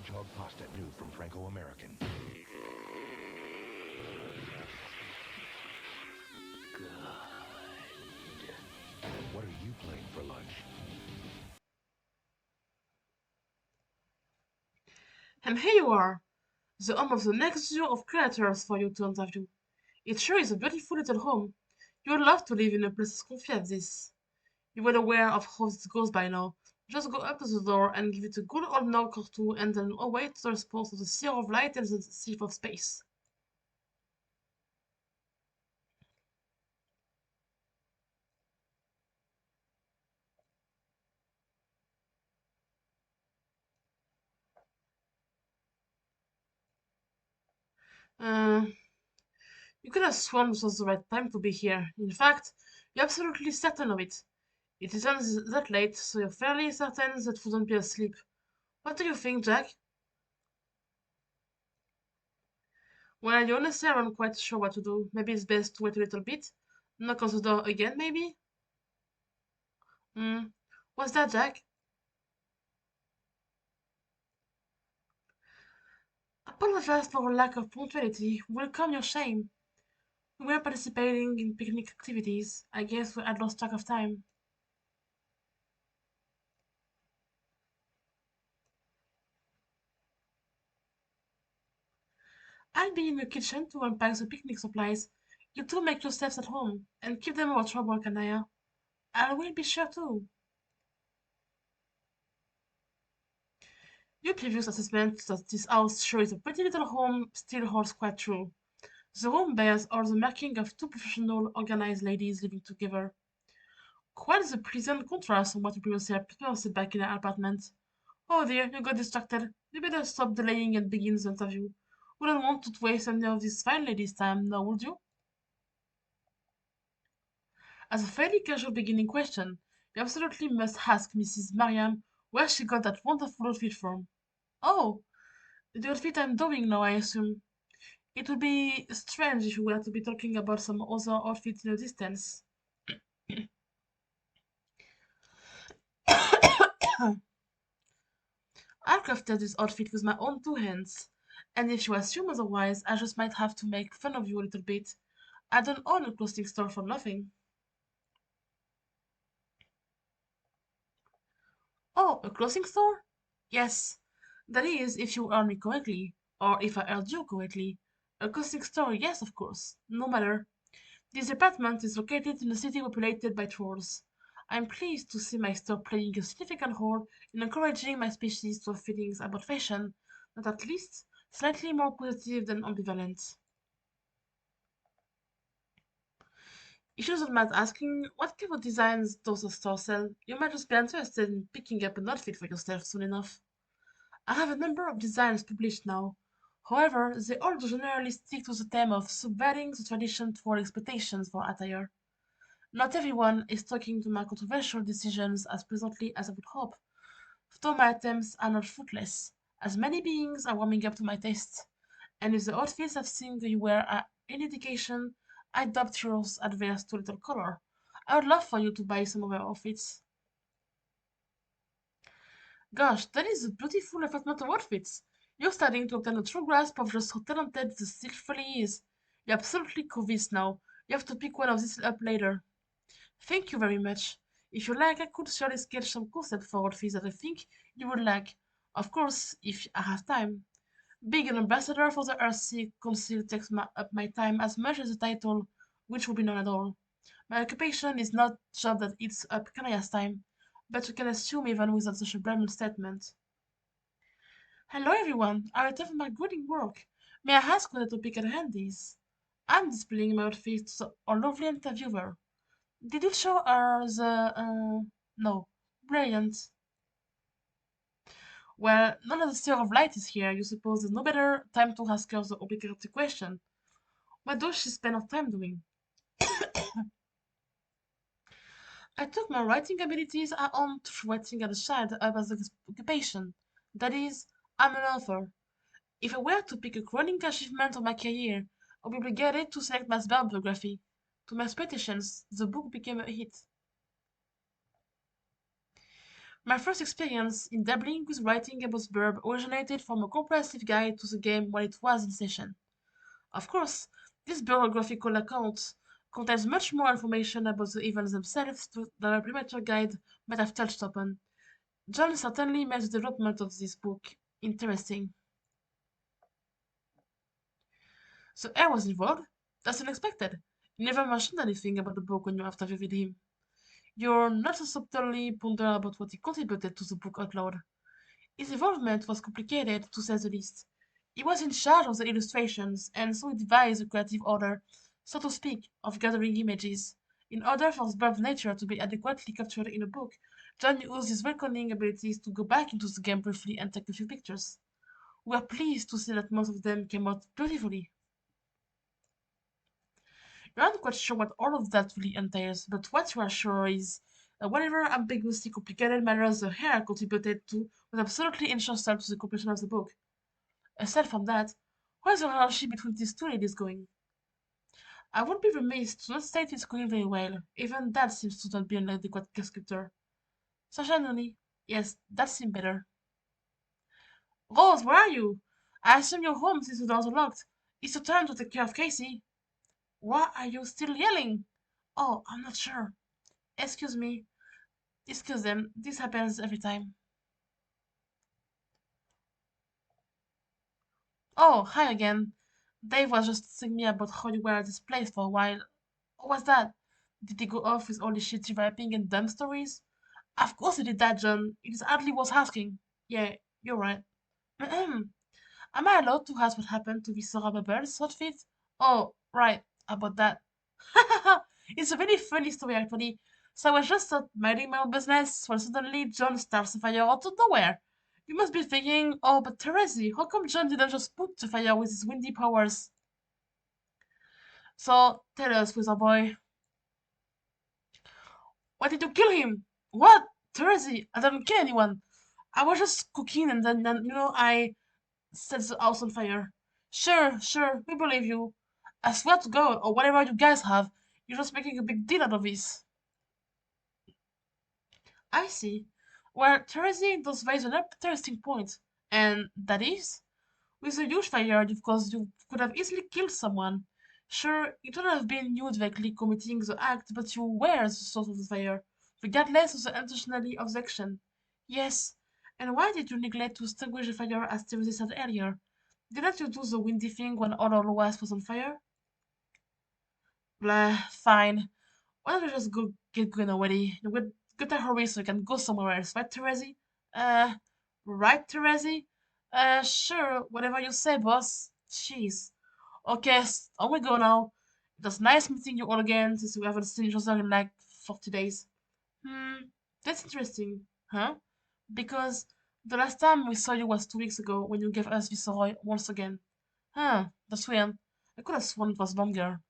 hedgehog pasta new from Franco-American. What are you playing for lunch? And here you are, the home of the next zoo of creators for you to interview. It sure is a beautiful little home. You would love to live in a place as comfy as this. You well aware of how this goes by now. Just go up to the door and give it a good old knock or two and then await the response of the seer of light and the thief of space. Uh, you could have sworn this was the right time to be here. In fact, you're absolutely certain of it. It isn't that late, so you're fairly certain that wouldn't be asleep. What do you think, Jack? Well, you honestly aren't quite sure what to do. Maybe it's best to wait a little bit. Knock on the door again, maybe? Hmm. What's that, Jack? Apologize for our lack of punctuality. Welcome your shame. We were participating in picnic activities. I guess we had lost track of time. I'll be in the kitchen to unpack the picnic supplies. You two make yourselves at home and keep them out of trouble, Kanaya. I will be sure to. Your previous assessment that this house sure is a pretty little home still holds quite true. The home bears all the marking of two professional, organized ladies living together. Quite the pleasant contrast from what we previously experienced back in our apartment. Oh dear, you got distracted. You better stop delaying and begin the interview. We don't want to waste any of this fine lady's time, now would you? As a fairly casual beginning question, you absolutely must ask Mrs. Mariam where she got that wonderful outfit from. Oh, the outfit I'm doing now, I assume. It would be strange if we were to be talking about some other outfit in the distance. I crafted this outfit with my own two hands, and if you assume otherwise, I just might have to make fun of you a little bit. I don't own a clothing store for nothing. Oh, a clothing store? Yes. That is, if you heard me correctly, or if I heard you correctly. A clothing store, yes, of course. No matter. This apartment is located in a city populated by trolls. I'm pleased to see my store playing a significant role in encouraging my species to have feelings about fashion that at least slightly more positive than ambivalent. If you don't mind asking, what kind of designs does the store sell? You might just be interested in picking up an outfit for yourself soon enough. I have a number of designs published now. However, they all generally stick to the theme of subverting the tradition toward expectations for attire. Not everyone is taking to my controversial decisions as pleasantly as I would hope, though my attempts are not fruitless, as many beings are warming up to my taste, and if the outfits I've seen you wear are any indication, I doubt yours adverse to little color. I would love for you to buy some of our outfits. Gosh, that is a beautiful assortment of outfits. You're starting to obtain a true grasp of just how talented the silk really is. You're absolutely convinced now. You have to pick one of these up later. Thank you very much. If you like, I could surely sketch some concept for outfits that I think you would like. Of course, if I have time. Being an ambassador for the Earthsea Council takes up my time as much as the title, which would be none at all. My occupation is not job that eats up Kanaya's time, but you can assume even without such a blunt statement. Hello everyone, I return from my grading work. May I ask what the topic at hand is? I'm displaying my outfit to our lovely interviewer. Did you show her no. Brilliant. Well, none of the Sphere of Light is here. You suppose there's no better time to ask her the obligatory question. What does she spend her time doing? I took my writing abilities I owned through writing as a child up as an occupation. That is, I'm an author. If I were to pick a crowning achievement of my career, I would be obligated to select my biography. To my expectations, the book became a hit. My first experience in dabbling with writing about Burb originated from a comprehensive guide to the game while it was in session. Of course, this biographical account contains much more information about the events themselves than a premature guide might have touched upon. John certainly made the development of this book interesting. So I was involved? That's unexpected. You never mentioned anything about the book when you afterviewed with him. You're not so subtly ponder about what he contributed to the book out loud. His involvement was complicated, to say the least. He was in charge of the illustrations, and so he devised a creative order, so to speak, of gathering images. In order for Sbarb's nature to be adequately captured in a book, John used his reckoning abilities to go back into the game briefly and take a few pictures. We are pleased to see that most of them came out beautifully. You're not quite sure what all of that really entails, but what you are sure is whatever ambiguously complicated matters the hair contributed to was absolutely essential to the completion of the book. Aside from that, how is the relationship between these two ladies going? I would be remiss to not state it's going very well. Even that seems to not be an adequate descriptor. Certainly, yes, that seemed better. Rose, where are you? I assume you're home since the doors are locked. It's your turn to take care of Casey. Why are you still yelling? Oh, I'm not sure. Excuse me. Excuse them. This happens every time. Oh, hi again. Dave was just telling me about how you were at this place for a while. What was that? Did he go off with all the shitty rapping and dumb stories? Of course he did that, John. It is hardly worth asking. Yeah, you're right. Am I allowed to ask what happened to Viscera Bubbles' outfit? Oh, right, about that. It's a really funny story, actually. So I was just out minding my own business when suddenly John starts a fire out of nowhere. You must be thinking, oh, but Teresi, how come John didn't just put the fire with his windy powers? So tell us, Wizard Boy, why did you kill him? What? Teresi, I didn't kill anyone. I was just cooking and then I set the house on fire. Sure, sure, we believe you. I swear to God, or whatever you guys have, you're just making a big deal out of this. I see. Well, Teresi does raise an interesting point, and that is, with a huge fire, of course, you could have easily killed someone. Sure, it would have been you directly committing the act, but you were the source of the fire, regardless of the intentionality of the action. Yes, and why did you neglect to extinguish the fire as Teresi said earlier? Didn't you do the windy thing when all our was on fire? Blah, fine. Why don't you just go get going already? You gotta hurry so you can go somewhere else, right, Teresi? Uh, right, Teresi? Sure, whatever you say, boss. Jeez. Okay, on we go now. It was nice meeting you all again since we haven't seen each other in like 40 days. Hmm, that's interesting, huh? Because the last time we saw you was 2 weeks ago when you gave us Viceroy once again. Huh, that's weird. I could have sworn it was longer.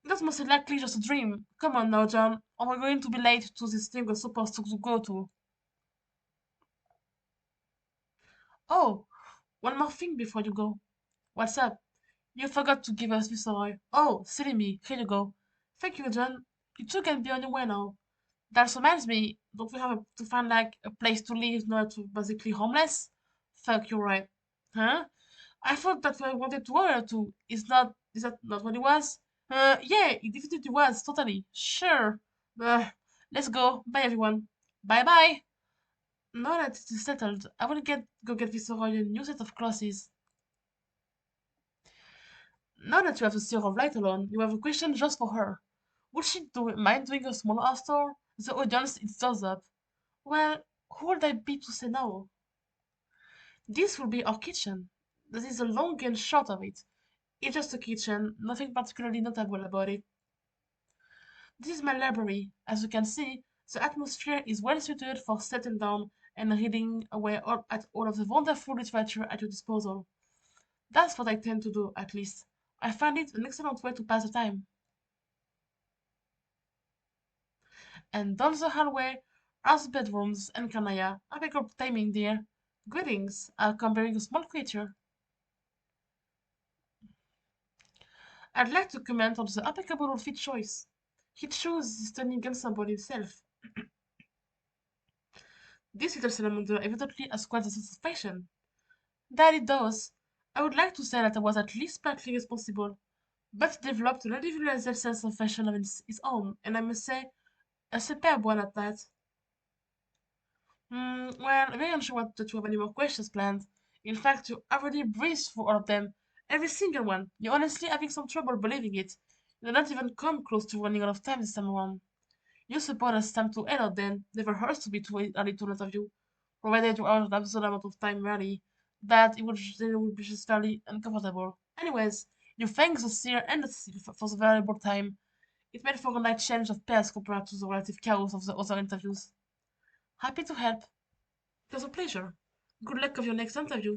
That's most likely just a dream. Come on now, John. Or we're going to be late to this thing we're supposed to go to. Oh, one more thing before you go. What's up? You forgot to give us this oil. Oh, silly me. Here you go. Thank you, John. You two can be on your way now. That reminds me, don't we have to find like a place to live not to basically homeless? Fuck, you're right. Huh? I thought that's what I wanted to order to. Is that not what it was? Yeah, it definitely was, totally. Sure. Let's go. Bye everyone. Bye bye. Now that it is settled, I will go get this a new set of clothes. Now that you have the Sphere of Light alone, you have a question just for her. Would she mind doing a small art store? The audience it does up. Well, who would I be to say no? This will be our kitchen. That is the long and short of it. It's just a kitchen, nothing particularly notable about it. This is my library. As you can see, the atmosphere is well suited for settling down and reading away at all of the wonderful literature at your disposal. That's what I tend to do, at least. I find it an excellent way to pass the time. And down the hallway are the bedrooms and Kanaya. I beg your timing, dear. Greetings. I'll come bearing a small creature. I'd like to comment on the impeccable outfit choice. He chose the stunning ensemble himself. This little salamander evidently has quite a sense of fashion. That it does. I would like to say that I was at least partly responsible, but it developed an individualized sense of fashion of its own, and I must say, a superb one at that. Well, I'm very unsure what to have any more questions planned. In fact, you already breezed through all of them. Every single one. You're honestly having some trouble believing it. You did not even come close to running out of time this time around. You suppose it's time to end out then. Never hurts to be too early to an interview. Provided you are an absolute amount of time early. That it would be just fairly uncomfortable. Anyways, you thank the seer and the seal for the valuable time. It made for a nice change of pace compared to the relative chaos of the other interviews. Happy to help. It was a pleasure. Good luck with your next interview.